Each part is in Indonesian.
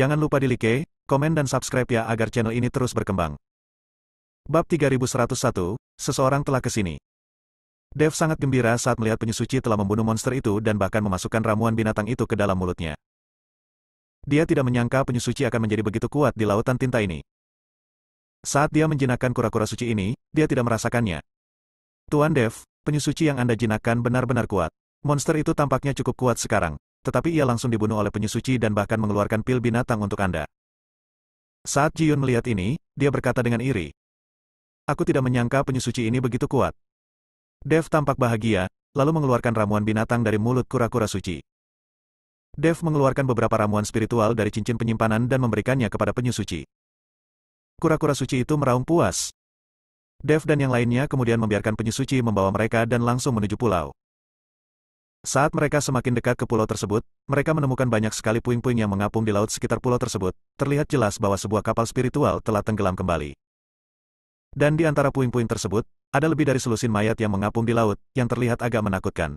Jangan lupa di like, komen dan subscribe ya agar channel ini terus berkembang. Bab 3101, seseorang telah kesini. Dev sangat gembira saat melihat penyusuci telah membunuh monster itu dan bahkan memasukkan ramuan binatang itu ke dalam mulutnya. Dia tidak menyangka penyusuci akan menjadi begitu kuat di lautan tinta ini. Saat dia menjinakkan kura-kura suci ini, dia tidak merasakannya. Tuan Dev, penyusuci yang Anda jinakkan benar-benar kuat. Monster itu tampaknya cukup kuat sekarang, tetapi ia langsung dibunuh oleh penyusuci dan bahkan mengeluarkan pil binatang untuk Anda. Saat Ji Yun melihat ini, dia berkata dengan iri. Aku tidak menyangka penyusuci ini begitu kuat. Dev tampak bahagia, lalu mengeluarkan ramuan binatang dari mulut kura-kura suci. Dev mengeluarkan beberapa ramuan spiritual dari cincin penyimpanan dan memberikannya kepada penyusuci. Kura-kura suci itu meraung puas. Dev dan yang lainnya kemudian membiarkan penyusuci membawa mereka dan langsung menuju pulau. Saat mereka semakin dekat ke pulau tersebut, mereka menemukan banyak sekali puing-puing yang mengapung di laut sekitar pulau tersebut. Terlihat jelas bahwa sebuah kapal spiritual telah tenggelam kembali. Dan di antara puing-puing tersebut, ada lebih dari selusin mayat yang mengapung di laut, yang terlihat agak menakutkan.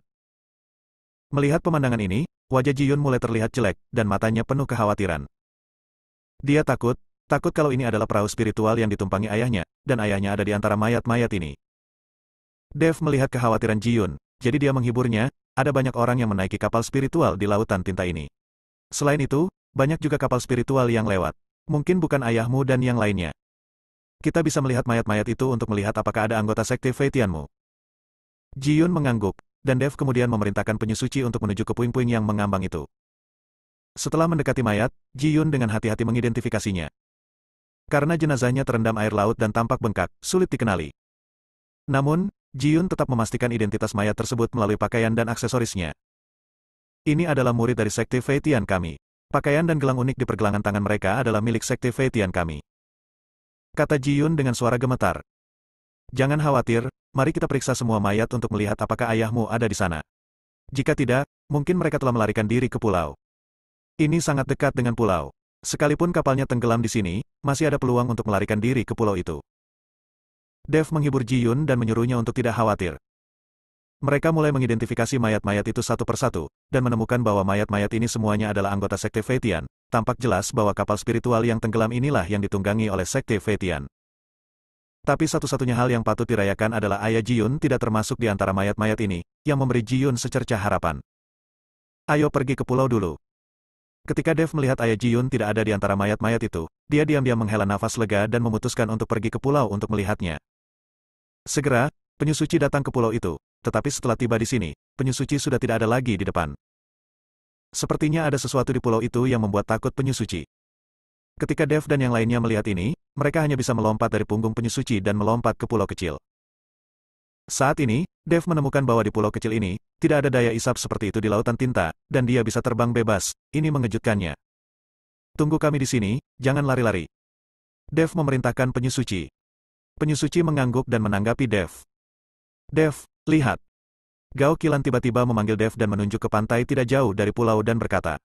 Melihat pemandangan ini, wajah Ji Yun mulai terlihat jelek, dan matanya penuh kekhawatiran. Dia takut kalau ini adalah perahu spiritual yang ditumpangi ayahnya, dan ayahnya ada di antara mayat-mayat ini. Dev melihat kekhawatiran Ji Yun, jadi dia menghiburnya. Ada banyak orang yang menaiki kapal spiritual di lautan tinta ini. Selain itu, banyak juga kapal spiritual yang lewat. Mungkin bukan ayahmu dan yang lainnya. Kita bisa melihat mayat-mayat itu untuk melihat apakah ada anggota sekte Feitianmu. Ji Yun mengangguk, dan Dev kemudian memerintahkan penyusuci untuk menuju ke puing-puing yang mengambang itu. Setelah mendekati mayat, Ji Yun dengan hati-hati mengidentifikasinya. Karena jenazahnya terendam air laut dan tampak bengkak, sulit dikenali. Namun, Ji Yun tetap memastikan identitas mayat tersebut melalui pakaian dan aksesorisnya. Ini adalah murid dari sekte Feitian kami. Pakaian dan gelang unik di pergelangan tangan mereka adalah milik sekte Feitian kami. Kata Ji Yun dengan suara gemetar. Jangan khawatir, mari kita periksa semua mayat untuk melihat apakah ayahmu ada di sana. Jika tidak, mungkin mereka telah melarikan diri ke pulau. Ini sangat dekat dengan pulau. Sekalipun kapalnya tenggelam di sini, masih ada peluang untuk melarikan diri ke pulau itu. Dev menghibur Ji Yun dan menyuruhnya untuk tidak khawatir. Mereka mulai mengidentifikasi mayat-mayat itu satu persatu, dan menemukan bahwa mayat-mayat ini semuanya adalah anggota sekte Feitian. Tampak jelas bahwa kapal spiritual yang tenggelam inilah yang ditunggangi oleh sekte Feitian. Tapi satu-satunya hal yang patut dirayakan adalah ayah Ji Yun tidak termasuk di antara mayat-mayat ini, yang memberi Ji Yun secercah harapan. Ayo pergi ke pulau dulu. Ketika Dev melihat ayah Ji Yun tidak ada di antara mayat-mayat itu, dia diam-diam menghela nafas lega dan memutuskan untuk pergi ke pulau untuk melihatnya. Segera, penyusuci datang ke pulau itu, tetapi setelah tiba di sini, penyusuci sudah tidak ada lagi di depan. Sepertinya ada sesuatu di pulau itu yang membuat takut penyusuci. Ketika Dev dan yang lainnya melihat ini, mereka hanya bisa melompat dari punggung penyusuci dan melompat ke pulau kecil. Saat ini, Dev menemukan bahwa di pulau kecil ini, tidak ada daya isap seperti itu di lautan tinta, dan dia bisa terbang bebas. Ini mengejutkannya. Tunggu kami di sini, jangan lari-lari. Dev memerintahkan penyusuci. Penyusuci mengangguk dan menanggapi Dev. Dev, lihat. Gao Qilan tiba-tiba memanggil Dev dan menunjuk ke pantai tidak jauh dari pulau dan berkata.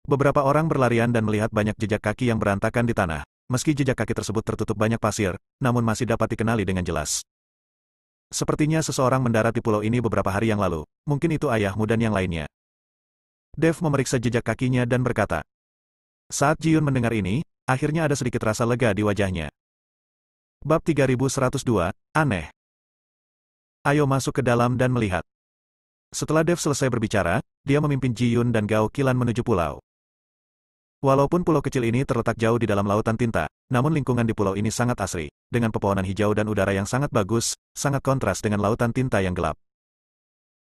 Beberapa orang berlarian dan melihat banyak jejak kaki yang berantakan di tanah. Meski jejak kaki tersebut tertutup banyak pasir, namun masih dapat dikenali dengan jelas. Sepertinya seseorang mendarat di pulau ini beberapa hari yang lalu, mungkin itu ayahmu dan yang lainnya. Dev memeriksa jejak kakinya dan berkata. Saat Ji Yun mendengar ini, akhirnya ada sedikit rasa lega di wajahnya. Bab 3102, aneh. Ayo masuk ke dalam dan melihat. Setelah Dev selesai berbicara, dia memimpin Ji Yun dan Gao Qilan menuju pulau. Walaupun pulau kecil ini terletak jauh di dalam lautan tinta, namun lingkungan di pulau ini sangat asri, dengan pepohonan hijau dan udara yang sangat bagus, sangat kontras dengan lautan tinta yang gelap.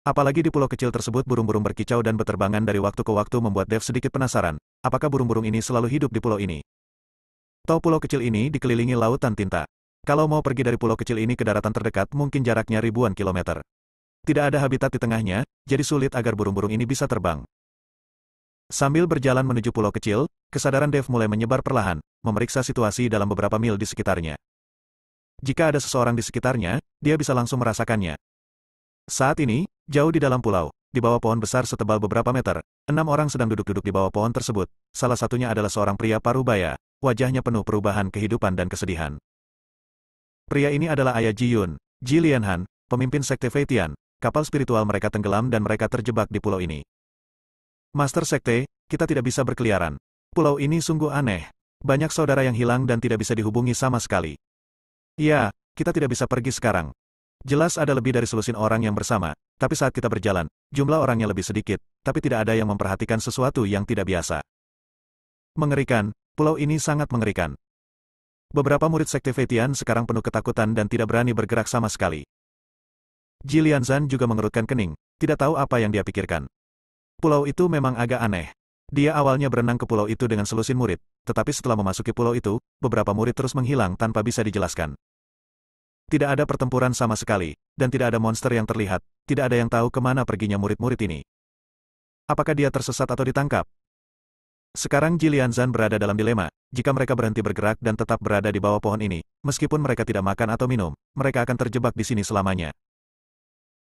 Apalagi di pulau kecil tersebut burung-burung berkicau dan beterbangan dari waktu ke waktu membuat Dev sedikit penasaran, apakah burung-burung ini selalu hidup di pulau ini. Toh pulau kecil ini dikelilingi lautan tinta. Kalau mau pergi dari pulau kecil ini ke daratan terdekat mungkin jaraknya ribuan kilometer. Tidak ada habitat di tengahnya, jadi sulit agar burung-burung ini bisa terbang. Sambil berjalan menuju pulau kecil, kesadaran Dev mulai menyebar perlahan, memeriksa situasi dalam beberapa mil di sekitarnya. Jika ada seseorang di sekitarnya, dia bisa langsung merasakannya. Saat ini, jauh di dalam pulau, di bawah pohon besar setebal beberapa meter, 6 orang sedang duduk-duduk di bawah pohon tersebut. Salah satunya adalah seorang pria parubaya, wajahnya penuh perubahan kehidupan dan kesedihan. Pria ini adalah ayah Ji Yun, Ji Lianhan, pemimpin sekte Feitian. Kapal spiritual mereka tenggelam dan mereka terjebak di pulau ini. Master Sekte, kita tidak bisa berkeliaran. Pulau ini sungguh aneh. Banyak saudara yang hilang dan tidak bisa dihubungi sama sekali. Ya, kita tidak bisa pergi sekarang. Jelas ada lebih dari selusin orang yang bersama, tapi saat kita berjalan, jumlah orangnya lebih sedikit, tapi tidak ada yang memperhatikan sesuatu yang tidak biasa. Mengerikan, pulau ini sangat mengerikan. Beberapa murid Sekte Feitian sekarang penuh ketakutan dan tidak berani bergerak sama sekali. Jilianzan juga mengerutkan kening, tidak tahu apa yang dia pikirkan. Pulau itu memang agak aneh. Dia awalnya berenang ke pulau itu dengan selusin murid, tetapi setelah memasuki pulau itu, beberapa murid terus menghilang tanpa bisa dijelaskan. Tidak ada pertempuran sama sekali, dan tidak ada monster yang terlihat, tidak ada yang tahu kemana perginya murid-murid ini. Apakah dia tersesat atau ditangkap? Sekarang Jilianzan berada dalam dilema, jika mereka berhenti bergerak dan tetap berada di bawah pohon ini, meskipun mereka tidak makan atau minum, mereka akan terjebak di sini selamanya.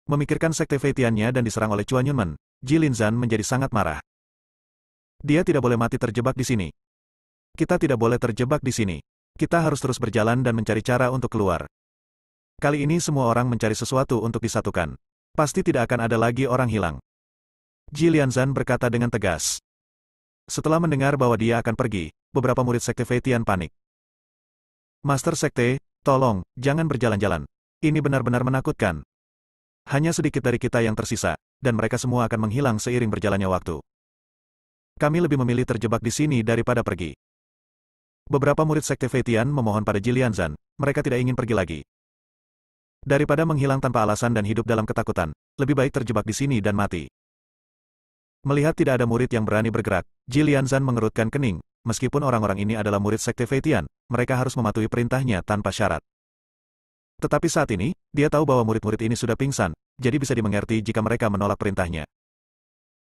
Memikirkan Sekte Feitiannya dan diserang oleh Chuan Yunmen, Jilianzan menjadi sangat marah. Dia tidak boleh mati terjebak di sini. Kita tidak boleh terjebak di sini. Kita harus terus berjalan dan mencari cara untuk keluar. Kali ini semua orang mencari sesuatu untuk disatukan. Pasti tidak akan ada lagi orang hilang. Jilianzan berkata dengan tegas. Setelah mendengar bahwa dia akan pergi, beberapa murid Sekte Feitian panik. Master Sekte, tolong, jangan berjalan-jalan. Ini benar-benar menakutkan. Hanya sedikit dari kita yang tersisa, dan mereka semua akan menghilang seiring berjalannya waktu. Kami lebih memilih terjebak di sini daripada pergi. Beberapa murid Sekte Feitian memohon pada Jilianzan, mereka tidak ingin pergi lagi. Daripada menghilang tanpa alasan dan hidup dalam ketakutan, lebih baik terjebak di sini dan mati. Melihat tidak ada murid yang berani bergerak, Jilianzan mengerutkan kening, meskipun orang-orang ini adalah murid Sekte Feitian, mereka harus mematuhi perintahnya tanpa syarat. Tetapi saat ini, dia tahu bahwa murid-murid ini sudah pingsan, jadi bisa dimengerti jika mereka menolak perintahnya.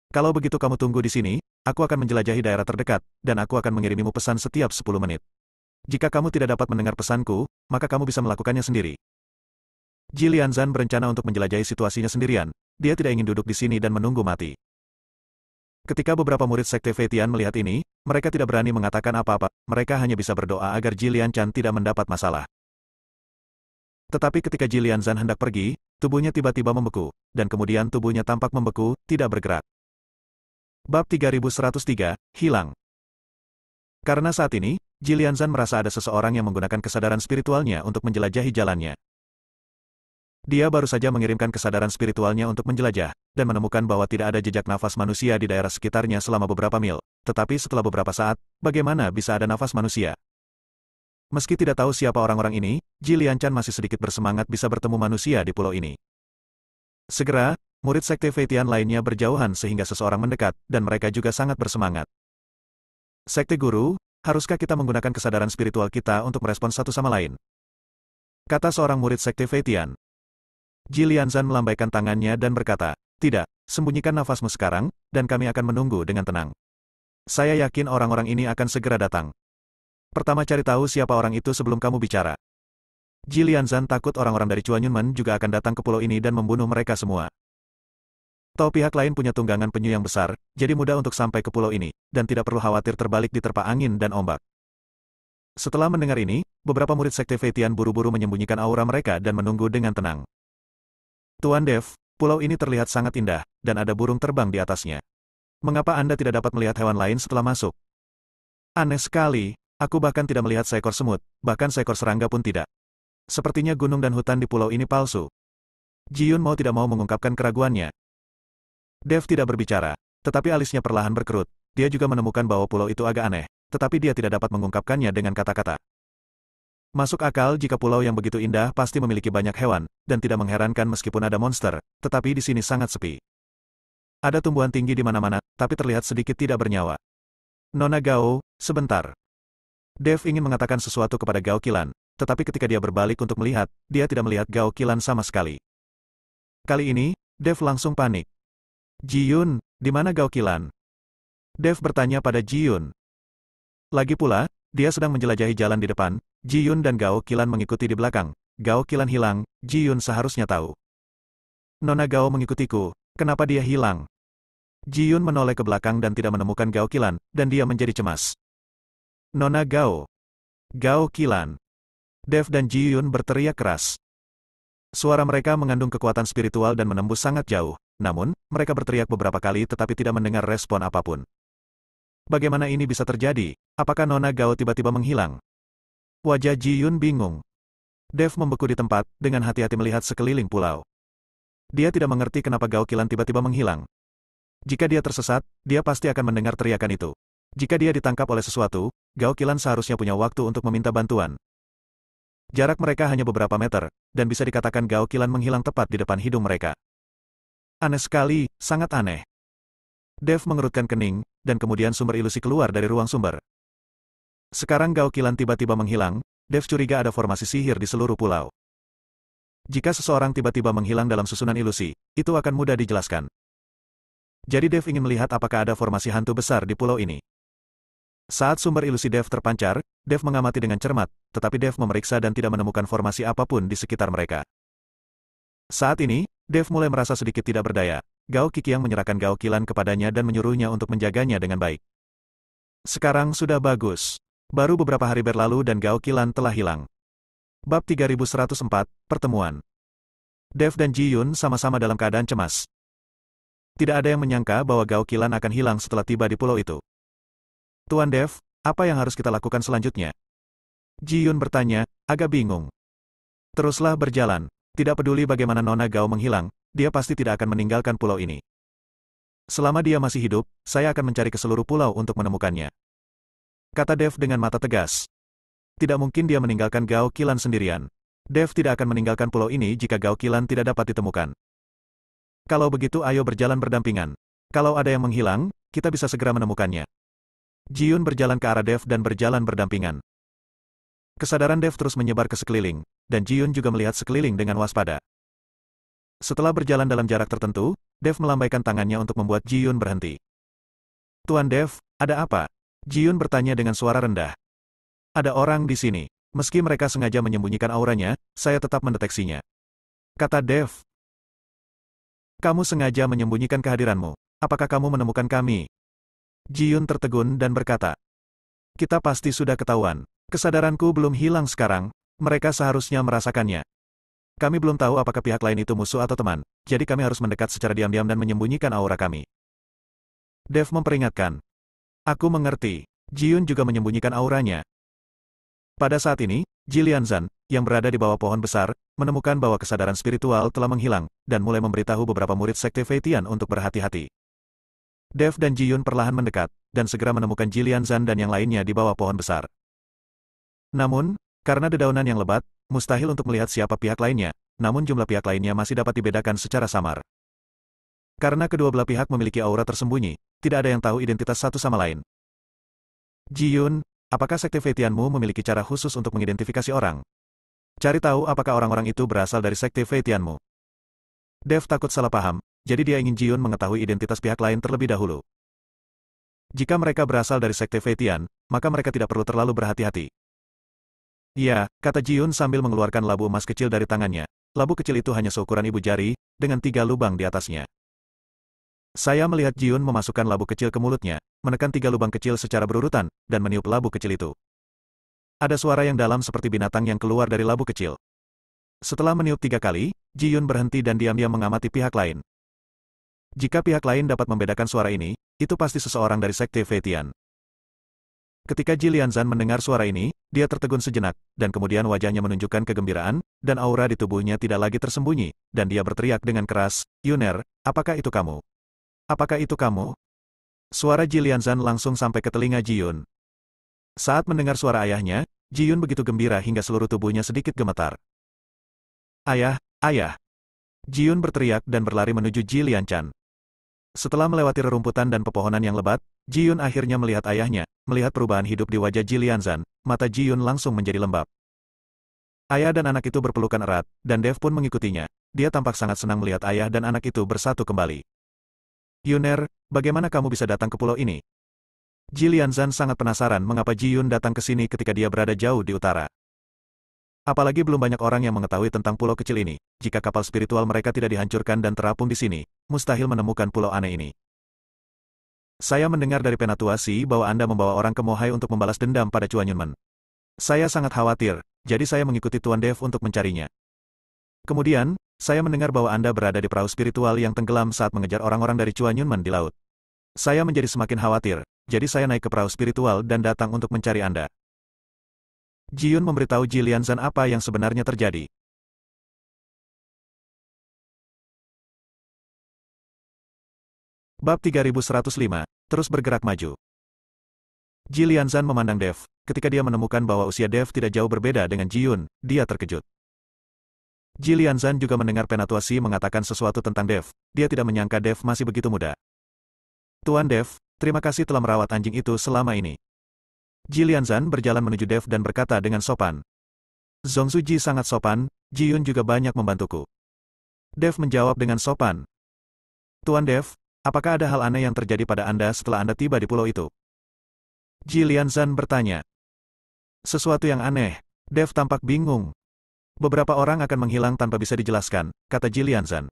Kalau begitu kamu tunggu di sini, aku akan menjelajahi daerah terdekat, dan aku akan mengirimimu pesan setiap 10 menit. Jika kamu tidak dapat mendengar pesanku, maka kamu bisa melakukannya sendiri. Jilianzan berencana untuk menjelajahi situasinya sendirian, dia tidak ingin duduk di sini dan menunggu mati. Ketika beberapa murid Sekte Feitian melihat ini, mereka tidak berani mengatakan apa-apa, mereka hanya bisa berdoa agar Jilianzan tidak mendapat masalah. Tetapi ketika Jilianzan hendak pergi, tubuhnya tiba-tiba membeku, dan kemudian tubuhnya tampak membeku, tidak bergerak. Bab 3103, Hilang. Karena saat ini, Jilianzan merasa ada seseorang yang menggunakan kesadaran spiritualnya untuk menjelajahi jalannya. Dia baru saja mengirimkan kesadaran spiritualnya untuk menjelajah, dan menemukan bahwa tidak ada jejak nafas manusia di daerah sekitarnya selama beberapa mil. Tetapi setelah beberapa saat, bagaimana bisa ada nafas manusia? Meski tidak tahu siapa orang-orang ini, Jilianzan masih sedikit bersemangat bisa bertemu manusia di pulau ini. Segera, murid Sekte Feitian lainnya berjauhan sehingga seseorang mendekat, dan mereka juga sangat bersemangat. Sekte Guru, haruskah kita menggunakan kesadaran spiritual kita untuk merespons satu sama lain? Kata seorang murid Sekte Feitian. Jilianzan melambaikan tangannya dan berkata, tidak, sembunyikan nafasmu sekarang, dan kami akan menunggu dengan tenang. Saya yakin orang-orang ini akan segera datang. Pertama cari tahu siapa orang itu sebelum kamu bicara. Jilianzan takut orang-orang dari Chuan Yunmen juga akan datang ke pulau ini dan membunuh mereka semua. Tahu pihak lain punya tunggangan penyu yang besar, jadi mudah untuk sampai ke pulau ini, dan tidak perlu khawatir terbalik diterpa angin dan ombak. Setelah mendengar ini, beberapa murid Sekte Feitian buru-buru menyembunyikan aura mereka dan menunggu dengan tenang. Tuan Dev, pulau ini terlihat sangat indah, dan ada burung terbang di atasnya. Mengapa Anda tidak dapat melihat hewan lain setelah masuk? Aneh sekali, aku bahkan tidak melihat seekor semut, bahkan seekor serangga pun tidak. Sepertinya gunung dan hutan di pulau ini palsu. Jiyun mau tidak mau mengungkapkan keraguannya. Dev tidak berbicara, tetapi alisnya perlahan berkerut. Dia juga menemukan bahwa pulau itu agak aneh, tetapi dia tidak dapat mengungkapkannya dengan kata-kata. Masuk akal jika pulau yang begitu indah pasti memiliki banyak hewan, dan tidak mengherankan meskipun ada monster, tetapi di sini sangat sepi. Ada tumbuhan tinggi di mana-mana, tapi terlihat sedikit tidak bernyawa. Nona Gao, sebentar. Dev ingin mengatakan sesuatu kepada Gao Qilan, tetapi ketika dia berbalik untuk melihat, dia tidak melihat Gao Qilan sama sekali. Kali ini, Dev langsung panik. Jiyun, di mana Gao Qilan? Dev bertanya pada Jiyun. Lagi pula, dia sedang menjelajahi jalan di depan, Jiyun dan Gao Qilan mengikuti di belakang. Gao Qilan hilang, Jiyun seharusnya tahu. Nona Gao mengikutiku, kenapa dia hilang? Jiyun menoleh ke belakang dan tidak menemukan Gao Qilan, dan dia menjadi cemas. Nona Gao. Gao Qilan. Dev dan Jiyun berteriak keras. Suara mereka mengandung kekuatan spiritual dan menembus sangat jauh, namun, mereka berteriak beberapa kali tetapi tidak mendengar respon apapun. Bagaimana ini bisa terjadi? Apakah Nona Gao tiba-tiba menghilang? Wajah Ji Yun bingung. Dev membeku di tempat, dengan hati-hati melihat sekeliling pulau. Dia tidak mengerti kenapa Gao Qilan tiba-tiba menghilang. Jika dia tersesat, dia pasti akan mendengar teriakan itu. Jika dia ditangkap oleh sesuatu, Gao Qilan seharusnya punya waktu untuk meminta bantuan. Jarak mereka hanya beberapa meter, dan bisa dikatakan Gao Qilan menghilang tepat di depan hidung mereka. Aneh sekali, sangat aneh. Dev mengerutkan kening, dan kemudian sumber ilusi keluar dari ruang sumber. Sekarang Gao Qilan tiba-tiba menghilang, Dev curiga ada formasi sihir di seluruh pulau. Jika seseorang tiba-tiba menghilang dalam susunan ilusi, itu akan mudah dijelaskan. Jadi Dev ingin melihat apakah ada formasi hantu besar di pulau ini. Saat sumber ilusi Dev terpancar, Dev mengamati dengan cermat, tetapi Dev memeriksa dan tidak menemukan formasi apapun di sekitar mereka. Saat ini, Dev mulai merasa sedikit tidak berdaya. Gao Qiqiang menyerahkan Gao Qilan kepadanya dan menyuruhnya untuk menjaganya dengan baik. Sekarang sudah bagus. Baru beberapa hari berlalu dan Gao Qilan telah hilang. Bab 3104, Pertemuan. Dev dan Ji Yun sama-sama dalam keadaan cemas. Tidak ada yang menyangka bahwa Gao Qilan akan hilang setelah tiba di pulau itu. Tuan Dev, apa yang harus kita lakukan selanjutnya? Ji Yun bertanya, agak bingung. Teruslah berjalan. Tidak peduli bagaimana Nona Gao menghilang, dia pasti tidak akan meninggalkan pulau ini. Selama dia masih hidup, saya akan mencari ke seluruh pulau untuk menemukannya. Kata Dev dengan mata tegas. Tidak mungkin dia meninggalkan Gao Qilan sendirian. Dev tidak akan meninggalkan pulau ini jika Gao Qilan tidak dapat ditemukan. Kalau begitu ayo berjalan berdampingan. Kalau ada yang menghilang, kita bisa segera menemukannya. Ji Yun berjalan ke arah Dev dan berjalan berdampingan. Kesadaran Dev terus menyebar ke sekeliling, dan Ji Yun juga melihat sekeliling dengan waspada. Setelah berjalan dalam jarak tertentu, Dev melambaikan tangannya untuk membuat Ji Yun berhenti. Tuan Dev, ada apa? Ji Yun bertanya dengan suara rendah. Ada orang di sini. Meski mereka sengaja menyembunyikan auranya, saya tetap mendeteksinya. Kata Dev. Kamu sengaja menyembunyikan kehadiranmu. Apakah kamu menemukan kami? Ji Yun tertegun dan berkata. Kita pasti sudah ketahuan. Kesadaranku belum hilang sekarang, mereka seharusnya merasakannya. Kami belum tahu apakah pihak lain itu musuh atau teman, jadi kami harus mendekat secara diam-diam dan menyembunyikan aura kami. Dev memperingatkan. Aku mengerti. Ji Yun juga menyembunyikan auranya. Pada saat ini, Ji Lianzan, yang berada di bawah pohon besar, menemukan bahwa kesadaran spiritual telah menghilang, dan mulai memberitahu beberapa murid Sekte Feitian untuk berhati-hati. Dev dan Ji Yun perlahan mendekat, dan segera menemukan Ji Lianzan dan yang lainnya di bawah pohon besar. Namun, karena dedaunan yang lebat, mustahil untuk melihat siapa pihak lainnya, namun jumlah pihak lainnya masih dapat dibedakan secara samar. Karena kedua belah pihak memiliki aura tersembunyi, tidak ada yang tahu identitas satu sama lain. Ji Yun, apakah Sekte Feitianmu memiliki cara khusus untuk mengidentifikasi orang? Cari tahu apakah orang-orang itu berasal dari Sekte Feitianmu. Dev takut salah paham, jadi dia ingin Ji Yun mengetahui identitas pihak lain terlebih dahulu. Jika mereka berasal dari Sekte Feitian, maka mereka tidak perlu terlalu berhati-hati. Ya, kata Ji Yun sambil mengeluarkan labu emas kecil dari tangannya. Labu kecil itu hanya seukuran ibu jari, dengan 3 lubang di atasnya. Saya melihat Ji Yun memasukkan labu kecil ke mulutnya, menekan 3 lubang kecil secara berurutan, dan meniup labu kecil itu. Ada suara yang dalam seperti binatang yang keluar dari labu kecil. Setelah meniup 3 kali, Ji Yun berhenti dan diam-diam mengamati pihak lain. Jika pihak lain dapat membedakan suara ini, itu pasti seseorang dari Sekte Feitian. Ketika Ji Lianzan mendengar suara ini, dia tertegun sejenak, dan kemudian wajahnya menunjukkan kegembiraan, dan aura di tubuhnya tidak lagi tersembunyi, dan dia berteriak dengan keras, Yuner, apakah itu kamu? Apakah itu kamu? Suara Ji Lianzan langsung sampai ke telinga Ji Yun. Saat mendengar suara ayahnya, Ji Yun begitu gembira hingga seluruh tubuhnya sedikit gemetar. Ayah, ayah! Ji Yun berteriak dan berlari menuju Ji Lianzan. Setelah melewati rerumputan dan pepohonan yang lebat, Ji Yun akhirnya melihat ayahnya. Melihat perubahan hidup di wajah Ji Lianzan, mata Ji Yun langsung menjadi lembab. Ayah dan anak itu berpelukan erat, dan Dev pun mengikutinya. Dia tampak sangat senang melihat ayah dan anak itu bersatu kembali. Yuner, bagaimana kamu bisa datang ke pulau ini? Ji Lianzan sangat penasaran mengapa Ji Yun datang ke sini ketika dia berada jauh di utara. Apalagi belum banyak orang yang mengetahui tentang pulau kecil ini. Jika kapal spiritual mereka tidak dihancurkan dan terapung di sini, mustahil menemukan pulau aneh ini. Saya mendengar dari Penatua Si bahwa Anda membawa orang ke Mohai untuk membalas dendam pada Chuan Yunmen. Saya sangat khawatir, jadi saya mengikuti Tuan Dev untuk mencarinya. Kemudian, saya mendengar bahwa Anda berada di perahu spiritual yang tenggelam saat mengejar orang-orang dari Chuan Yunmen di laut. Saya menjadi semakin khawatir, jadi saya naik ke perahu spiritual dan datang untuk mencari Anda. Ji Yun memberitahu Ji Lianzan apa yang sebenarnya terjadi. Bab 3105, terus bergerak maju. Ji Lianzan memandang Dev. Ketika dia menemukan bahwa usia Dev tidak jauh berbeda dengan Ji Yun, dia terkejut. Ji Lianzan juga mendengar Penatua Si mengatakan sesuatu tentang Dev. Dia tidak menyangka Dev masih begitu muda. Tuan Dev, terima kasih telah merawat anjing itu selama ini. Ji Lianzan berjalan menuju Dev dan berkata dengan sopan. Zhongzu Ji sangat sopan, Ji Yun juga banyak membantuku. Dev menjawab dengan sopan. Tuan Dev, apakah ada hal aneh yang terjadi pada Anda setelah Anda tiba di pulau itu? Ji Lianzan bertanya. Sesuatu yang aneh. Dev tampak bingung. Beberapa orang akan menghilang tanpa bisa dijelaskan, kata Ji Lianzan.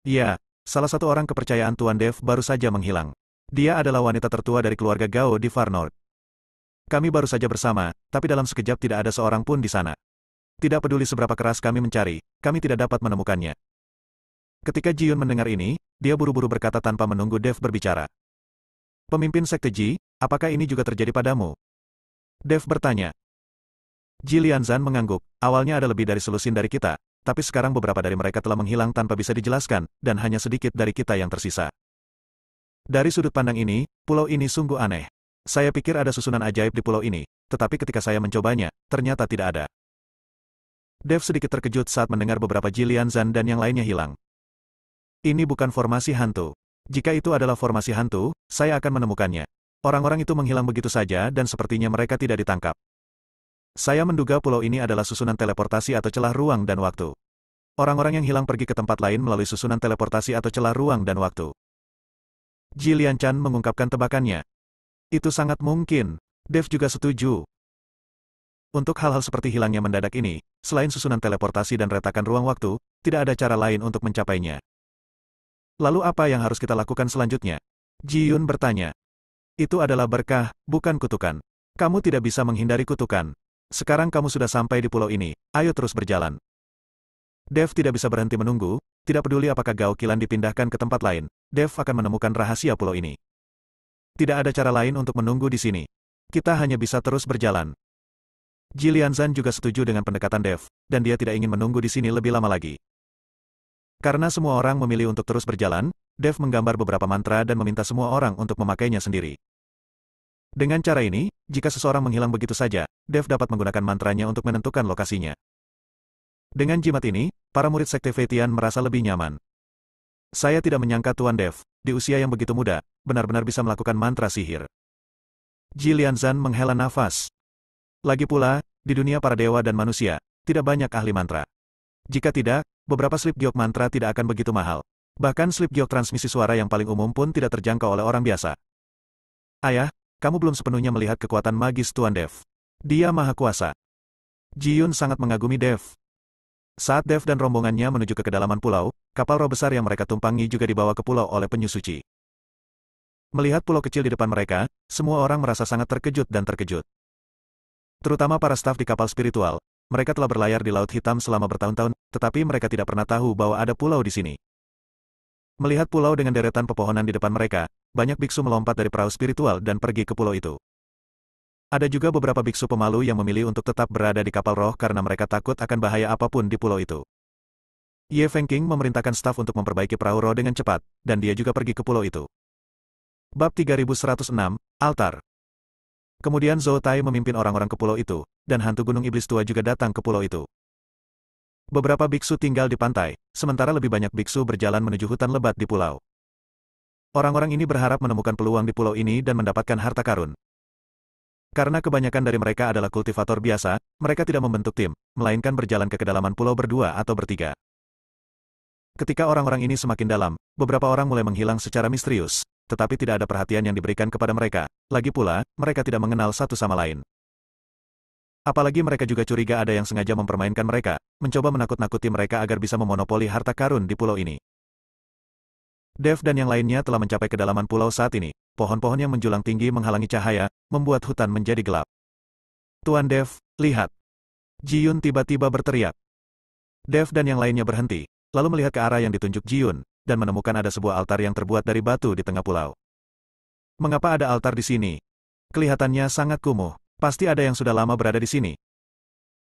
Ya, salah satu orang kepercayaan Tuan Dev baru saja menghilang. Dia adalah wanita tertua dari keluarga Gao di Far North. Kami baru saja bersama, tapi dalam sekejap tidak ada seorang pun di sana. Tidak peduli seberapa keras kami mencari, kami tidak dapat menemukannya. Ketika Ji Yun mendengar ini, dia buru-buru berkata tanpa menunggu Dev berbicara. Pemimpin Sekte Ji, apakah ini juga terjadi padamu? Dev bertanya. Ji Lianzan mengangguk, awalnya ada lebih dari selusin dari kita, tapi sekarang beberapa dari mereka telah menghilang tanpa bisa dijelaskan, dan hanya sedikit dari kita yang tersisa. Dari sudut pandang ini, pulau ini sungguh aneh. Saya pikir ada susunan ajaib di pulau ini, tetapi ketika saya mencobanya, ternyata tidak ada. Dev sedikit terkejut saat mendengar beberapa Ji Lianzan dan yang lainnya hilang. Ini bukan formasi hantu. Jika itu adalah formasi hantu, saya akan menemukannya. Orang-orang itu menghilang begitu saja dan sepertinya mereka tidak ditangkap. Saya menduga pulau ini adalah susunan teleportasi atau celah ruang dan waktu. Orang-orang yang hilang pergi ke tempat lain melalui susunan teleportasi atau celah ruang dan waktu. Ji Lianchan mengungkapkan tebakannya. Itu sangat mungkin. Dev juga setuju. Untuk hal-hal seperti hilangnya mendadak ini, selain susunan teleportasi dan retakan ruang waktu, tidak ada cara lain untuk mencapainya. Lalu apa yang harus kita lakukan selanjutnya? Ji Yun bertanya. Itu adalah berkah, bukan kutukan. Kamu tidak bisa menghindari kutukan. Sekarang kamu sudah sampai di pulau ini, ayo terus berjalan. Dev tidak bisa berhenti menunggu, tidak peduli apakah Gao Qilan dipindahkan ke tempat lain, Dev akan menemukan rahasia pulau ini. Tidak ada cara lain untuk menunggu di sini. Kita hanya bisa terus berjalan. Ji Lianzan juga setuju dengan pendekatan Dev, dan dia tidak ingin menunggu di sini lebih lama lagi. Karena semua orang memilih untuk terus berjalan, Dev menggambar beberapa mantra dan meminta semua orang untuk memakainya sendiri. Dengan cara ini, jika seseorang menghilang begitu saja, Dev dapat menggunakan mantranya untuk menentukan lokasinya. Dengan jimat ini, para murid Sekte Feitian merasa lebih nyaman. Saya tidak menyangka Tuan Dev, di usia yang begitu muda, benar-benar bisa melakukan mantra sihir. Ji Lianzan menghela nafas. Lagi pula, di dunia para dewa dan manusia, tidak banyak ahli mantra. Jika tidak, beberapa slip giok mantra tidak akan begitu mahal. Bahkan slip giok transmisi suara yang paling umum pun tidak terjangkau oleh orang biasa. Ayah, kamu belum sepenuhnya melihat kekuatan magis Tuan Dev. Dia maha kuasa. Ji Yun sangat mengagumi Dev. Saat Dev dan rombongannya menuju ke kedalaman pulau, kapal roh besar yang mereka tumpangi juga dibawa ke pulau oleh penyu suci. Melihat pulau kecil di depan mereka, semua orang merasa sangat terkejut dan terkejut. Terutama para staf di kapal spiritual. Mereka telah berlayar di Laut Hitam selama bertahun-tahun, tetapi mereka tidak pernah tahu bahwa ada pulau di sini. Melihat pulau dengan deretan pepohonan di depan mereka, banyak biksu melompat dari perahu spiritual dan pergi ke pulau itu. Ada juga beberapa biksu pemalu yang memilih untuk tetap berada di kapal roh karena mereka takut akan bahaya apapun di pulau itu. Ye Fengqing memerintahkan staf untuk memperbaiki perahu roh dengan cepat, dan dia juga pergi ke pulau itu. Bab 3106, Altar. Kemudian Zhou Tai memimpin orang-orang ke pulau itu, dan hantu gunung iblis tua juga datang ke pulau itu. Beberapa biksu tinggal di pantai, sementara lebih banyak biksu berjalan menuju hutan lebat di pulau. Orang-orang ini berharap menemukan peluang di pulau ini dan mendapatkan harta karun. Karena kebanyakan dari mereka adalah kultivator biasa, mereka tidak membentuk tim, melainkan berjalan ke kedalaman pulau berdua atau bertiga. Ketika orang-orang ini semakin dalam, beberapa orang mulai menghilang secara misterius, tetapi tidak ada perhatian yang diberikan kepada mereka. Lagi pula, mereka tidak mengenal satu sama lain. Apalagi mereka juga curiga ada yang sengaja mempermainkan mereka, mencoba menakut-nakuti mereka agar bisa memonopoli harta karun di pulau ini. Dev dan yang lainnya telah mencapai kedalaman pulau saat ini. Pohon-pohon yang menjulang tinggi menghalangi cahaya, membuat hutan menjadi gelap. Tuan Dev, lihat. Ji Yun tiba-tiba berteriak. Dev dan yang lainnya berhenti, lalu melihat ke arah yang ditunjuk Ji Yun, dan menemukan ada sebuah altar yang terbuat dari batu di tengah pulau. Mengapa ada altar di sini? Kelihatannya sangat kumuh. Pasti ada yang sudah lama berada di sini.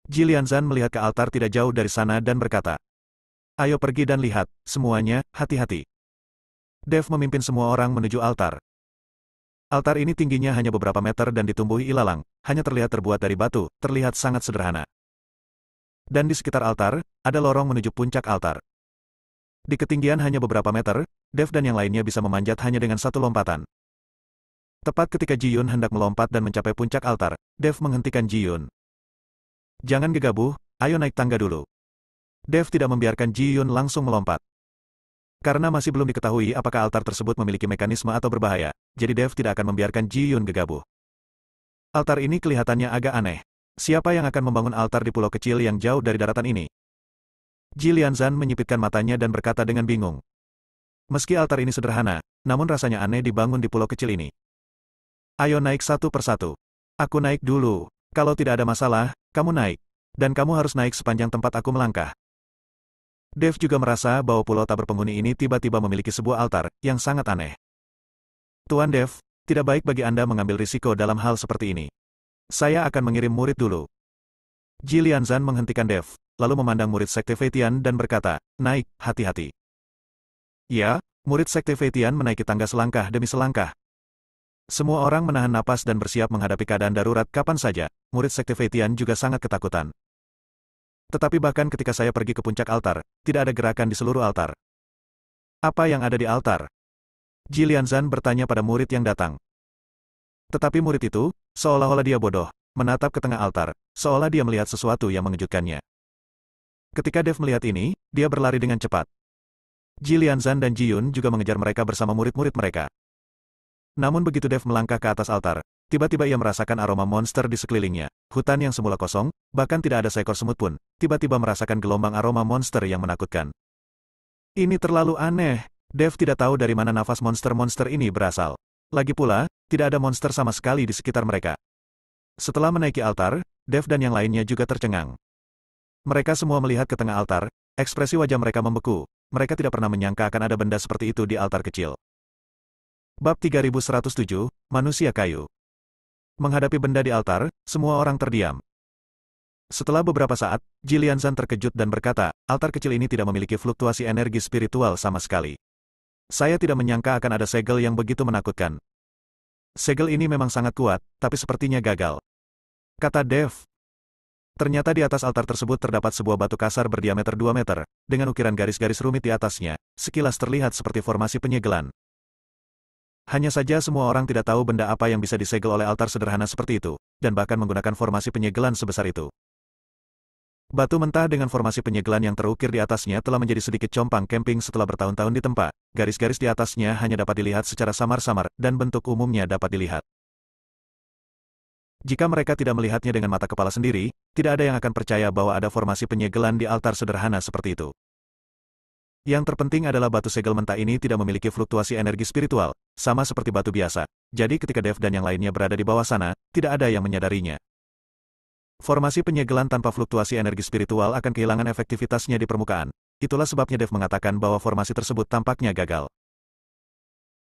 Jilianzan melihat ke altar tidak jauh dari sana dan berkata, "Ayo pergi dan lihat, semuanya, hati-hati." Dev memimpin semua orang menuju altar. Altar ini tingginya hanya beberapa meter dan ditumbuhi ilalang, hanya terlihat terbuat dari batu, terlihat sangat sederhana. Dan di sekitar altar, ada lorong menuju puncak altar. Di ketinggian hanya beberapa meter, Dev dan yang lainnya bisa memanjat hanya dengan satu lompatan. Tepat ketika Ji Yun hendak melompat dan mencapai puncak altar, Dev menghentikan Ji Yun. "Jangan gegabah, ayo naik tangga dulu." Dev tidak membiarkan Ji Yun langsung melompat. Karena masih belum diketahui apakah altar tersebut memiliki mekanisme atau berbahaya, jadi Dev tidak akan membiarkan Ji Yun gegabah. Altar ini kelihatannya agak aneh. Siapa yang akan membangun altar di pulau kecil yang jauh dari daratan ini? Jilianzan menyipitkan matanya dan berkata dengan bingung. Meski altar ini sederhana, namun rasanya aneh dibangun di pulau kecil ini. "Ayo naik satu persatu. Aku naik dulu. Kalau tidak ada masalah, kamu naik. Dan kamu harus naik sepanjang tempat aku melangkah." Dev juga merasa bahwa pulau tak berpenghuni ini tiba-tiba memiliki sebuah altar, yang sangat aneh. "Tuan Dev, tidak baik bagi Anda mengambil risiko dalam hal seperti ini. Saya akan mengirim murid dulu." Jilianzan menghentikan Dev, lalu memandang murid Sekte Feitian dan berkata, "Naik, hati-hati." Ya, murid Sekte Feitian menaiki tangga selangkah demi selangkah. Semua orang menahan napas dan bersiap menghadapi keadaan darurat kapan saja. Murid Sekte Feitian juga sangat ketakutan. Tetapi bahkan ketika saya pergi ke puncak altar, tidak ada gerakan di seluruh altar. "Apa yang ada di altar?" Jilianzan bertanya pada murid yang datang. Tetapi murid itu, seolah-olah dia bodoh, menatap ke tengah altar, seolah dia melihat sesuatu yang mengejutkannya. Ketika Dev melihat ini, dia berlari dengan cepat. Jilianzan dan Ji Yun juga mengejar mereka bersama murid-murid mereka. Namun begitu Dev melangkah ke atas altar, tiba-tiba ia merasakan aroma monster di sekelilingnya. Hutan yang semula kosong, bahkan tidak ada seekor semut pun, tiba-tiba merasakan gelombang aroma monster yang menakutkan. Ini terlalu aneh. Dev tidak tahu dari mana nafas monster-monster ini berasal. Lagi pula, tidak ada monster sama sekali di sekitar mereka. Setelah menaiki altar, Dev dan yang lainnya juga tercengang. Mereka semua melihat ke tengah altar, ekspresi wajah mereka membeku. Mereka tidak pernah menyangka akan ada benda seperti itu di altar kecil. Bab 3107, Manusia Kayu. Menghadapi benda di altar, semua orang terdiam. Setelah beberapa saat, Jilianzan terkejut dan berkata, "Altar kecil ini tidak memiliki fluktuasi energi spiritual sama sekali. Saya tidak menyangka akan ada segel yang begitu menakutkan. Segel ini memang sangat kuat, tapi sepertinya gagal," kata Dev. Ternyata di atas altar tersebut terdapat sebuah batu kasar berdiameter 2 meter, dengan ukiran garis-garis rumit di atasnya, sekilas terlihat seperti formasi penyegelan. Hanya saja semua orang tidak tahu benda apa yang bisa disegel oleh altar sederhana seperti itu, dan bahkan menggunakan formasi penyegelan sebesar itu. Batu mentah dengan formasi penyegelan yang terukir di atasnya telah menjadi sedikit compang camping setelah bertahun-tahun ditempa. Garis-garis di atasnya hanya dapat dilihat secara samar-samar, dan bentuk umumnya dapat dilihat. Jika mereka tidak melihatnya dengan mata kepala sendiri, tidak ada yang akan percaya bahwa ada formasi penyegelan di altar sederhana seperti itu. Yang terpenting adalah batu segel mentah ini tidak memiliki fluktuasi energi spiritual, sama seperti batu biasa. Jadi ketika Dev dan yang lainnya berada di bawah sana, tidak ada yang menyadarinya. Formasi penyegelan tanpa fluktuasi energi spiritual akan kehilangan efektivitasnya di permukaan. Itulah sebabnya Dev mengatakan bahwa formasi tersebut tampaknya gagal.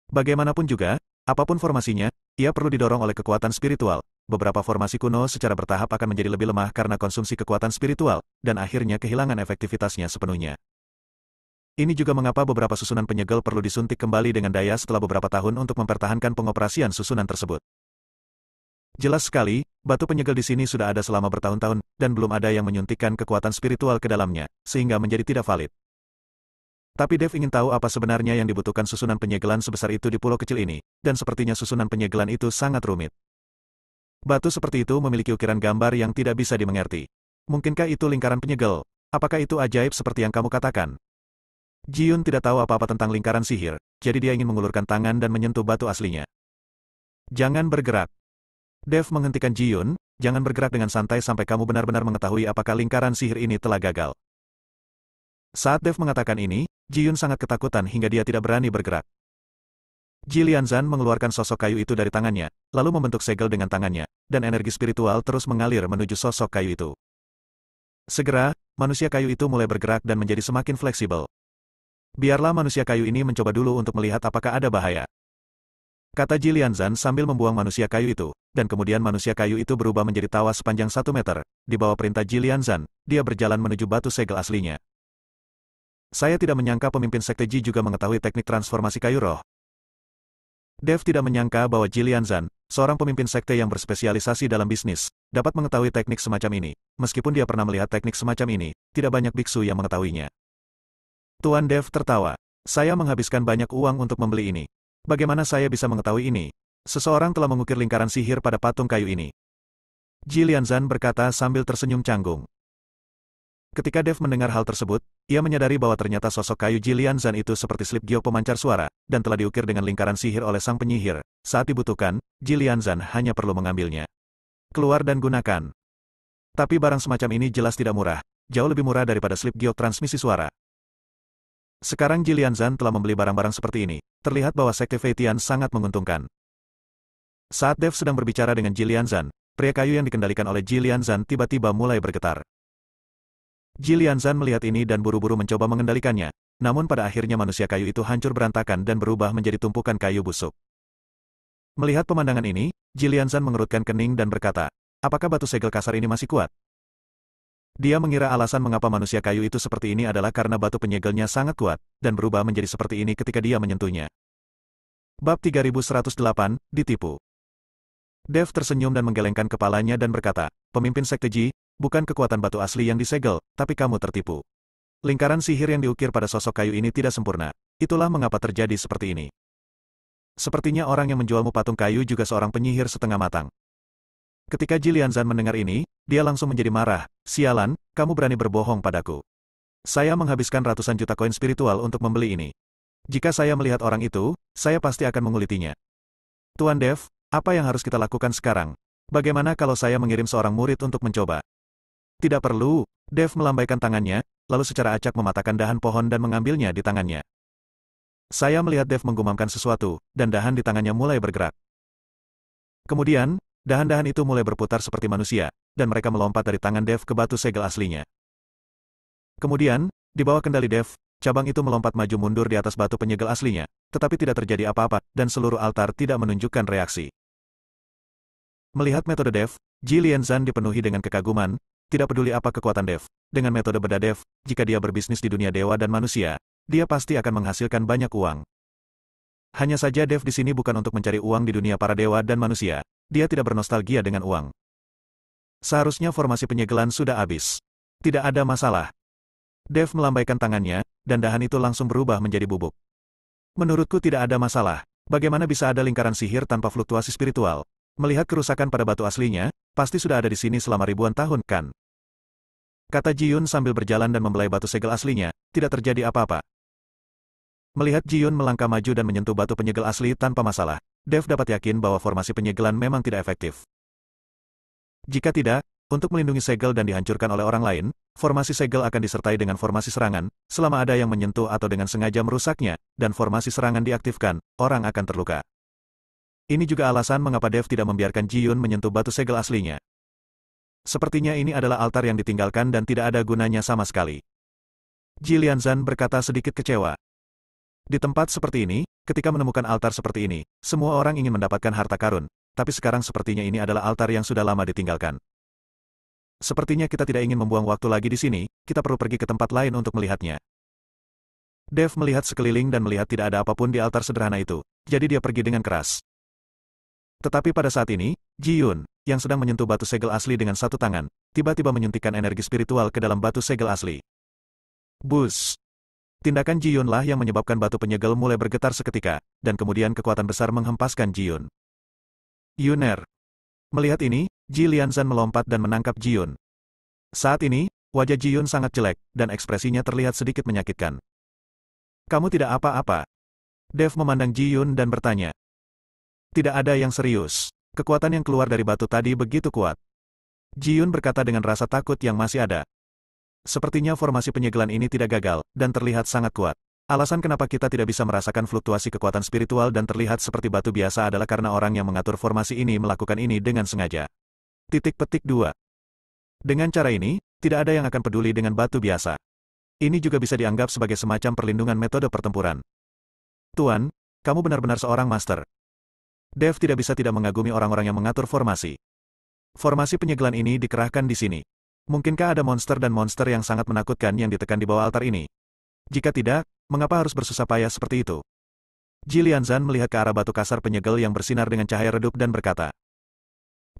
Bagaimanapun juga, apapun formasinya, ia perlu didorong oleh kekuatan spiritual. Beberapa formasi kuno secara bertahap akan menjadi lebih lemah karena konsumsi kekuatan spiritual, dan akhirnya kehilangan efektivitasnya sepenuhnya. Ini juga mengapa beberapa susunan penyegel perlu disuntik kembali dengan daya setelah beberapa tahun untuk mempertahankan pengoperasian susunan tersebut. Jelas sekali, batu penyegel di sini sudah ada selama bertahun-tahun, dan belum ada yang menyuntikkan kekuatan spiritual ke dalamnya, sehingga menjadi tidak valid. Tapi Dev ingin tahu apa sebenarnya yang dibutuhkan susunan penyegelan sebesar itu di pulau kecil ini, dan sepertinya susunan penyegelan itu sangat rumit. Batu seperti itu memiliki ukiran gambar yang tidak bisa dimengerti. Mungkinkah itu lingkaran penyegel? Apakah itu ajaib seperti yang kamu katakan? Ji Yun tidak tahu apa-apa tentang lingkaran sihir, jadi dia ingin mengulurkan tangan dan menyentuh batu aslinya. "Jangan bergerak." Dev menghentikan Ji Yun, "Jangan bergerak dengan santai sampai kamu benar-benar mengetahui apakah lingkaran sihir ini telah gagal." Saat Dev mengatakan ini, Ji Yun sangat ketakutan hingga dia tidak berani bergerak. Jilianzan mengeluarkan sosok kayu itu dari tangannya, lalu membentuk segel dengan tangannya, dan energi spiritual terus mengalir menuju sosok kayu itu. Segera, manusia kayu itu mulai bergerak dan menjadi semakin fleksibel. Biarlah manusia kayu ini mencoba dulu untuk melihat apakah ada bahaya. kata Jilianzan sambil membuang manusia kayu itu, dan kemudian manusia kayu itu berubah menjadi tawa sepanjang 1 meter. Di bawah perintah Jilianzan, dia berjalan menuju batu segel aslinya. Saya tidak menyangka pemimpin Sekte Ji juga mengetahui teknik transformasi kayu roh. Dev tidak menyangka bahwa Jilianzan, seorang pemimpin sekte yang berspesialisasi dalam bisnis, dapat mengetahui teknik semacam ini. Meskipun dia pernah melihat teknik semacam ini, tidak banyak biksu yang mengetahuinya. Tuan Dev tertawa. Saya menghabiskan banyak uang untuk membeli ini. Bagaimana saya bisa mengetahui ini? Seseorang telah mengukir lingkaran sihir pada patung kayu ini. Jilianzan berkata sambil tersenyum canggung. Ketika Dev mendengar hal tersebut, ia menyadari bahwa ternyata sosok kayu Jilianzan itu seperti slip giok pemancar suara, dan telah diukir dengan lingkaran sihir oleh sang penyihir. Saat dibutuhkan, Jilianzan hanya perlu mengambilnya. Keluar dan gunakan. Tapi barang semacam ini jelas tidak murah, jauh lebih murah daripada slip giok transmisi suara. Sekarang Jilianzan telah membeli barang-barang seperti ini, terlihat bahwa Sekte Feitian sangat menguntungkan. Saat Dev sedang berbicara dengan Jilianzan, pria kayu yang dikendalikan oleh Jilianzan tiba-tiba mulai bergetar. Jilianzan melihat ini dan buru-buru mencoba mengendalikannya, namun pada akhirnya manusia kayu itu hancur berantakan dan berubah menjadi tumpukan kayu busuk. Melihat pemandangan ini, Jilianzan mengerutkan kening dan berkata, apakah batu segel kasar ini masih kuat? Dia mengira alasan mengapa manusia kayu itu seperti ini adalah karena batu penyegelnya sangat kuat, dan berubah menjadi seperti ini ketika dia menyentuhnya. Bab 3108, ditipu. Dev tersenyum dan menggelengkan kepalanya dan berkata, pemimpin Sekte Ji, bukan kekuatan batu asli yang disegel, tapi kamu tertipu. Lingkaran sihir yang diukir pada sosok kayu ini tidak sempurna. Itulah mengapa terjadi seperti ini. Sepertinya orang yang menjualmu patung kayu juga seorang penyihir setengah matang. Ketika Jilianzan mendengar ini, dia langsung menjadi marah. Sialan, kamu berani berbohong padaku. Saya menghabiskan ratusan juta koin spiritual untuk membeli ini. Jika saya melihat orang itu, saya pasti akan mengulitinya. Tuan Dev, apa yang harus kita lakukan sekarang? Bagaimana kalau saya mengirim seorang murid untuk mencoba? Tidak perlu, Dev melambaikan tangannya, lalu secara acak mematahkan dahan pohon dan mengambilnya di tangannya. Saya melihat Dev menggumamkan sesuatu, dan dahan di tangannya mulai bergerak. Kemudian, dahan-dahan itu mulai berputar seperti manusia, dan mereka melompat dari tangan Dev ke batu segel aslinya. Kemudian, di bawah kendali Dev, cabang itu melompat maju mundur di atas batu penyegel aslinya, tetapi tidak terjadi apa-apa, dan seluruh altar tidak menunjukkan reaksi. Melihat metode Dev, Jilianzan dipenuhi dengan kekaguman. Tidak peduli apa kekuatan Dev, dengan metode beda Dev, jika dia berbisnis di dunia dewa dan manusia, dia pasti akan menghasilkan banyak uang. Hanya saja Dev di sini bukan untuk mencari uang di dunia para dewa dan manusia, dia tidak bernostalgia dengan uang. Seharusnya formasi penyegelan sudah habis. Tidak ada masalah. Dev melambaikan tangannya, dan dahan itu langsung berubah menjadi bubuk. Menurutku tidak ada masalah. Bagaimana bisa ada lingkaran sihir tanpa fluktuasi spiritual? Melihat kerusakan pada batu aslinya, pasti sudah ada di sini selama ribuan tahun, kan? Kata Jiyun sambil berjalan dan membelai batu segel aslinya, tidak terjadi apa-apa. Melihat Jiyun melangkah maju dan menyentuh batu penyegel asli tanpa masalah, Dev dapat yakin bahwa formasi penyegelan memang tidak efektif. Jika tidak, untuk melindungi segel dan dihancurkan oleh orang lain, formasi segel akan disertai dengan formasi serangan, selama ada yang menyentuh atau dengan sengaja merusaknya, dan formasi serangan diaktifkan, orang akan terluka. Ini juga alasan mengapa Dev tidak membiarkan Jiyun menyentuh batu segel aslinya. Sepertinya ini adalah altar yang ditinggalkan dan tidak ada gunanya sama sekali. Jilianzan berkata sedikit kecewa. Di tempat seperti ini, ketika menemukan altar seperti ini, semua orang ingin mendapatkan harta karun, tapi sekarang sepertinya ini adalah altar yang sudah lama ditinggalkan. Sepertinya kita tidak ingin membuang waktu lagi di sini, kita perlu pergi ke tempat lain untuk melihatnya. Dev melihat sekeliling dan melihat tidak ada apapun di altar sederhana itu, jadi dia pergi dengan keras. Tetapi pada saat ini, Jiyun, yang sedang menyentuh batu segel asli dengan satu tangan, tiba-tiba menyuntikkan energi spiritual ke dalam batu segel asli. Bus! Tindakan Jiyunlah yang menyebabkan batu penyegel mulai bergetar seketika, dan kemudian kekuatan besar menghempaskan Jiyun. Yuner! Melihat ini, Jilianzan melompat dan menangkap Jiyun. Saat ini, wajah Jiyun sangat jelek, dan ekspresinya terlihat sedikit menyakitkan. Kamu tidak apa-apa. Dev memandang Jiyun dan bertanya. Tidak ada yang serius. Kekuatan yang keluar dari batu tadi begitu kuat. Jiyun berkata dengan rasa takut yang masih ada. Sepertinya formasi penyegelan ini tidak gagal, dan terlihat sangat kuat. Alasan kenapa kita tidak bisa merasakan fluktuasi kekuatan spiritual dan terlihat seperti batu biasa adalah karena orang yang mengatur formasi ini melakukan ini dengan sengaja. Titik petik 2. Dengan cara ini, tidak ada yang akan peduli dengan batu biasa. Ini juga bisa dianggap sebagai semacam perlindungan metode pertempuran. Tuan, kamu benar-benar seorang master. Dev tidak bisa tidak mengagumi orang-orang yang mengatur formasi. Formasi penyegelan ini dikerahkan di sini. Mungkinkah ada monster dan monster yang sangat menakutkan yang ditekan di bawah altar ini? Jika tidak, mengapa harus bersusah payah seperti itu? Ji Lianzan melihat ke arah batu kasar penyegel yang bersinar dengan cahaya redup dan berkata.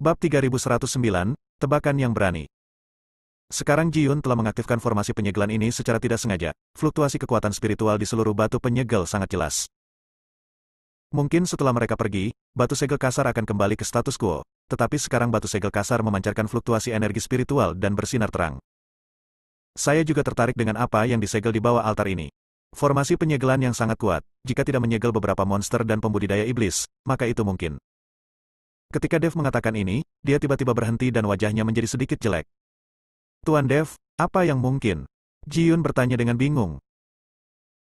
Bab 3109, Tebakan yang Berani. Sekarang Ji Yun telah mengaktifkan formasi penyegelan ini secara tidak sengaja. Fluktuasi kekuatan spiritual di seluruh batu penyegel sangat jelas. Mungkin setelah mereka pergi, batu segel kasar akan kembali ke status quo, tetapi sekarang batu segel kasar memancarkan fluktuasi energi spiritual dan bersinar terang. Saya juga tertarik dengan apa yang disegel di bawah altar ini. Formasi penyegelan yang sangat kuat, jika tidak menyegel beberapa monster dan pembudidaya iblis, maka itu mungkin. Ketika Dev mengatakan ini, dia tiba-tiba berhenti dan wajahnya menjadi sedikit jelek. Tuan Dev, apa yang mungkin? Ji Yun bertanya dengan bingung.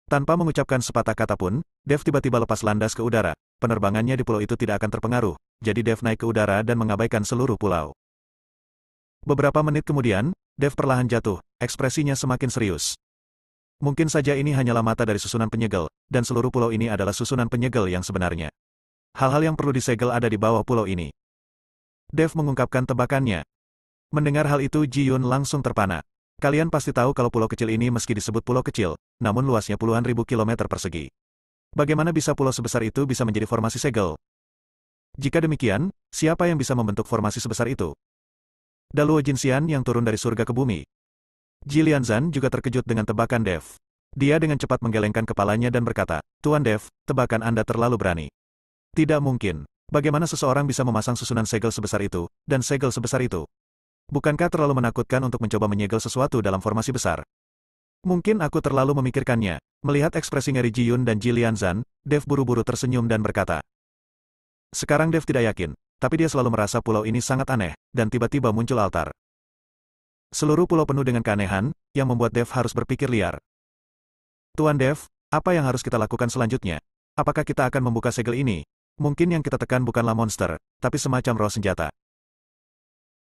Tanpa mengucapkan sepatah kata pun, Dev tiba-tiba lepas landas ke udara. Penerbangannya di pulau itu tidak akan terpengaruh, jadi Dev naik ke udara dan mengabaikan seluruh pulau. Beberapa menit kemudian, Dev perlahan jatuh, ekspresinya semakin serius. Mungkin saja ini hanyalah mata dari susunan penyegel, dan seluruh pulau ini adalah susunan penyegel yang sebenarnya. Hal-hal yang perlu disegel ada di bawah pulau ini. Dev mengungkapkan tebakannya. Mendengar hal itu Ji Yun langsung terpana. Kalian pasti tahu kalau pulau kecil ini meski disebut pulau kecil, namun luasnya puluhan ribu kilometer persegi. Bagaimana bisa pulau sebesar itu bisa menjadi formasi segel? Jika demikian, siapa yang bisa membentuk formasi sebesar itu? Daluo Jinxian yang turun dari surga ke bumi. Ji Lianzan juga terkejut dengan tebakan Dev. Dia dengan cepat menggelengkan kepalanya dan berkata, Tuan Dev, tebakan Anda terlalu berani. Tidak mungkin. Bagaimana seseorang bisa memasang susunan segel sebesar itu, dan segel sebesar itu? Bukankah terlalu menakutkan untuk mencoba menyegel sesuatu dalam formasi besar? Mungkin aku terlalu memikirkannya. Melihat ekspresi ngeri Ji Yun dan Ji Lianzan, Dev buru-buru tersenyum dan berkata. Sekarang Dev tidak yakin, tapi dia selalu merasa pulau ini sangat aneh, dan tiba-tiba muncul altar. Seluruh pulau penuh dengan keanehan, yang membuat Dev harus berpikir liar. Tuan Dev, apa yang harus kita lakukan selanjutnya? Apakah kita akan membuka segel ini? Mungkin yang kita tekan bukanlah monster, tapi semacam roh senjata.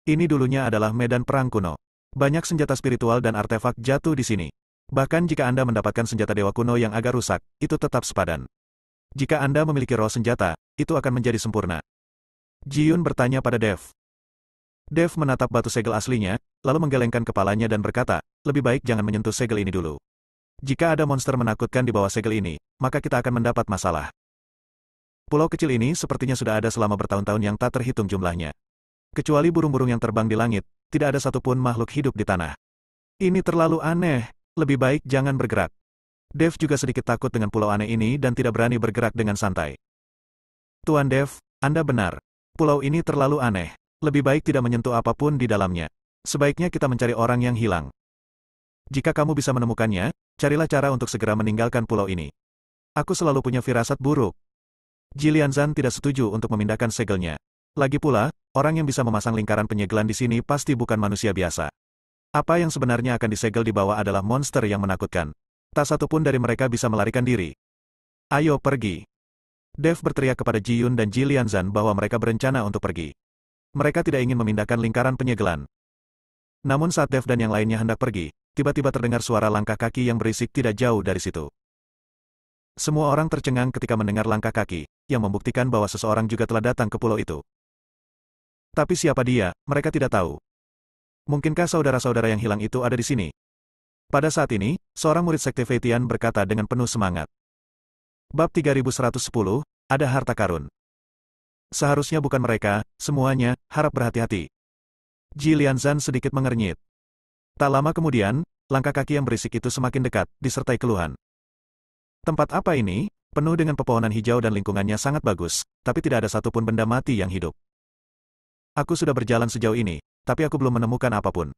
Ini dulunya adalah medan perang kuno. Banyak senjata spiritual dan artefak jatuh di sini. Bahkan jika Anda mendapatkan senjata dewa kuno yang agak rusak, itu tetap sepadan. Jika Anda memiliki roh senjata, itu akan menjadi sempurna. Ji Yun bertanya pada Dev. Dev menatap batu segel aslinya, lalu menggelengkan kepalanya dan berkata, lebih baik jangan menyentuh segel ini dulu. Jika ada monster menakutkan di bawah segel ini, maka kita akan mendapat masalah. Pulau kecil ini sepertinya sudah ada selama bertahun-tahun yang tak terhitung jumlahnya. Kecuali burung-burung yang terbang di langit, tidak ada satupun makhluk hidup di tanah. Ini terlalu aneh, lebih baik jangan bergerak. Dev juga sedikit takut dengan pulau aneh ini dan tidak berani bergerak dengan santai. Tuan Dev, Anda benar. Pulau ini terlalu aneh. Lebih baik tidak menyentuh apapun di dalamnya. Sebaiknya kita mencari orang yang hilang. Jika kamu bisa menemukannya, carilah cara untuk segera meninggalkan pulau ini. Aku selalu punya firasat buruk. Ji Lianzan tidak setuju untuk memindahkan segelnya. Lagi pula, orang yang bisa memasang lingkaran penyegelan di sini pasti bukan manusia biasa. Apa yang sebenarnya akan disegel di bawah adalah monster yang menakutkan. Tak satu pun dari mereka bisa melarikan diri. Ayo pergi. Dev berteriak kepada Ji Yun dan Ji Lianzan bahwa mereka berencana untuk pergi. Mereka tidak ingin memindahkan lingkaran penyegelan. Namun saat Dev dan yang lainnya hendak pergi, tiba-tiba terdengar suara langkah kaki yang berisik tidak jauh dari situ. Semua orang tercengang ketika mendengar langkah kaki, yang membuktikan bahwa seseorang juga telah datang ke pulau itu. Tapi siapa dia, mereka tidak tahu. Mungkinkah saudara-saudara yang hilang itu ada di sini? Pada saat ini, seorang murid sekte Feitian berkata dengan penuh semangat. Bab 3110, ada harta karun. Seharusnya bukan mereka, semuanya, harap berhati-hati. Ji Lianzan sedikit mengernyit. Tak lama kemudian, langkah kaki yang berisik itu semakin dekat, disertai keluhan. Tempat apa ini? Penuh dengan pepohonan hijau dan lingkungannya sangat bagus, tapi tidak ada satupun benda mati yang hidup. Aku sudah berjalan sejauh ini, tapi aku belum menemukan apapun.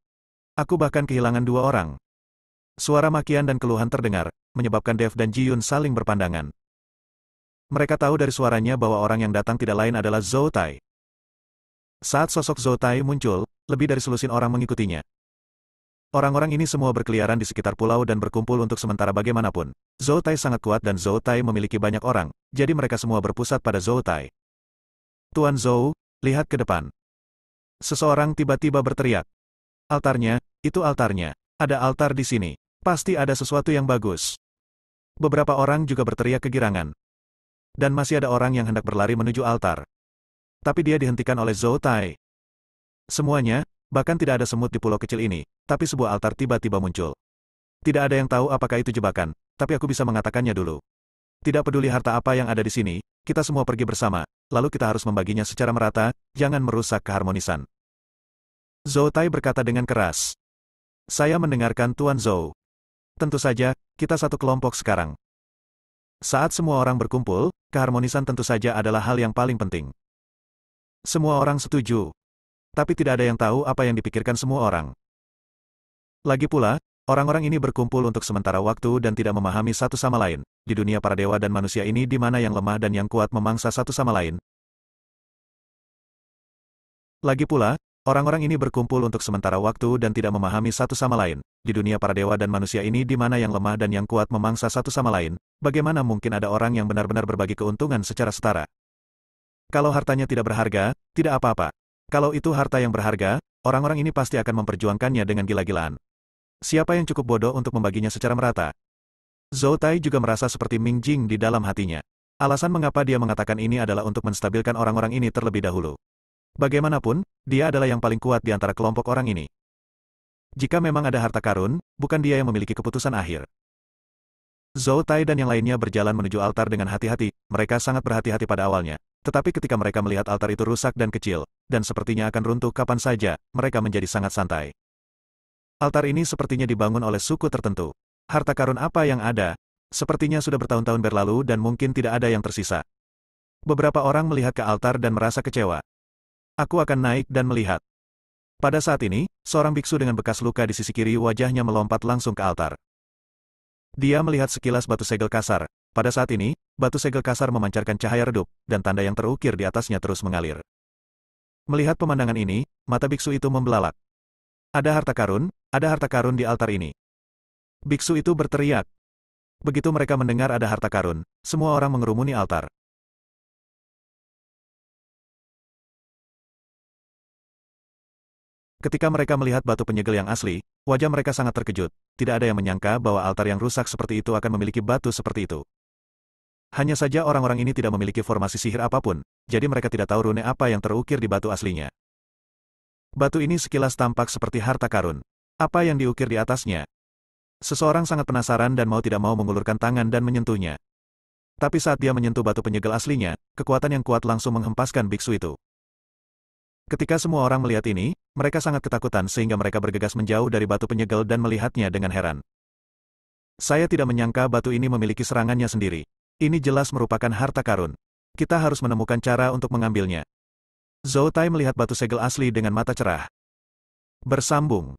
Aku bahkan kehilangan 2 orang. Suara makian dan keluhan terdengar, menyebabkan Dev dan Ji Yun saling berpandangan. Mereka tahu dari suaranya bahwa orang yang datang tidak lain adalah Zhou Tai. Saat sosok Zhou Tai muncul, lebih dari selusin orang mengikutinya. Orang-orang ini semua berkeliaran di sekitar pulau dan berkumpul untuk sementara bagaimanapun. Zhou Tai sangat kuat dan Zhou Tai memiliki banyak orang, jadi mereka semua berpusat pada Zhou Tai. Tuan Zhou, lihat ke depan. Seseorang tiba-tiba berteriak. Altarnya, itu altarnya. Ada altar di sini. Pasti ada sesuatu yang bagus. Beberapa orang juga berteriak kegirangan. Dan masih ada orang yang hendak berlari menuju altar. Tapi dia dihentikan oleh Zhou Tai. Semuanya, bahkan tidak ada semut di pulau kecil ini, tapi sebuah altar tiba-tiba muncul. Tidak ada yang tahu apakah itu jebakan, tapi aku bisa mengatakannya dulu. Tidak peduli harta apa yang ada di sini, kita semua pergi bersama, lalu kita harus membaginya secara merata, jangan merusak keharmonisan. Zhou Tai berkata dengan keras. Saya mendengarkan Tuan Zhou. Tentu saja, kita satu kelompok sekarang. Saat semua orang berkumpul, keharmonisan tentu saja adalah hal yang paling penting. Semua orang setuju. Tapi tidak ada yang tahu apa yang dipikirkan semua orang. Lagi pula, orang-orang ini berkumpul untuk sementara waktu dan tidak memahami satu sama lain. Di dunia para dewa dan manusia ini di mana yang lemah dan yang kuat memangsa satu sama lain. Lagi pula, orang-orang ini berkumpul untuk sementara waktu dan tidak memahami satu sama lain. Di dunia para dewa dan manusia ini di mana yang lemah dan yang kuat memangsa satu sama lain, bagaimana mungkin ada orang yang benar-benar berbagi keuntungan secara setara? Kalau hartanya tidak berharga, tidak apa-apa. Kalau itu harta yang berharga, orang-orang ini pasti akan memperjuangkannya dengan gila-gilaan. Siapa yang cukup bodoh untuk membaginya secara merata? Zhou Tai juga merasa seperti Ming Jing di dalam hatinya. Alasan mengapa dia mengatakan ini adalah untuk menstabilkan orang-orang ini terlebih dahulu. Bagaimanapun, dia adalah yang paling kuat di antara kelompok orang ini. Jika memang ada harta karun, bukan dia yang memiliki keputusan akhir. Zhou Tai dan yang lainnya berjalan menuju altar dengan hati-hati, mereka sangat berhati-hati pada awalnya. Tetapi ketika mereka melihat altar itu rusak dan kecil, dan sepertinya akan runtuh kapan saja, mereka menjadi sangat santai. Altar ini sepertinya dibangun oleh suku tertentu. Harta karun apa yang ada? Sepertinya sudah bertahun-tahun berlalu dan mungkin tidak ada yang tersisa. Beberapa orang melihat ke altar dan merasa kecewa. Aku akan naik dan melihat. Pada saat ini, seorang biksu dengan bekas luka di sisi kiri wajahnya melompat langsung ke altar. Dia melihat sekilas batu segel kasar. Pada saat ini, batu segel kasar memancarkan cahaya redup, dan tanda yang terukir di atasnya terus mengalir. Melihat pemandangan ini, mata biksu itu membelalak. Ada harta karun di altar ini. Biksu itu berteriak. Begitu mereka mendengar ada harta karun, semua orang mengerumuni altar. Ketika mereka melihat batu penyegel yang asli, wajah mereka sangat terkejut. Tidak ada yang menyangka bahwa altar yang rusak seperti itu akan memiliki batu seperti itu. Hanya saja orang-orang ini tidak memiliki formasi sihir apapun, jadi mereka tidak tahu rune apa yang terukir di batu aslinya. Batu ini sekilas tampak seperti harta karun. Apa yang diukir di atasnya? Seseorang sangat penasaran dan mau tidak mau mengulurkan tangan dan menyentuhnya. Tapi saat dia menyentuh batu penyegel aslinya, kekuatan yang kuat langsung menghempaskan biksu itu. Ketika semua orang melihat ini, mereka sangat ketakutan sehingga mereka bergegas menjauh dari batu penyegel dan melihatnya dengan heran. Saya tidak menyangka batu ini memiliki serangannya sendiri. Ini jelas merupakan harta karun. Kita harus menemukan cara untuk mengambilnya. Zhou Tai melihat batu segel asli dengan mata cerah. Bersambung.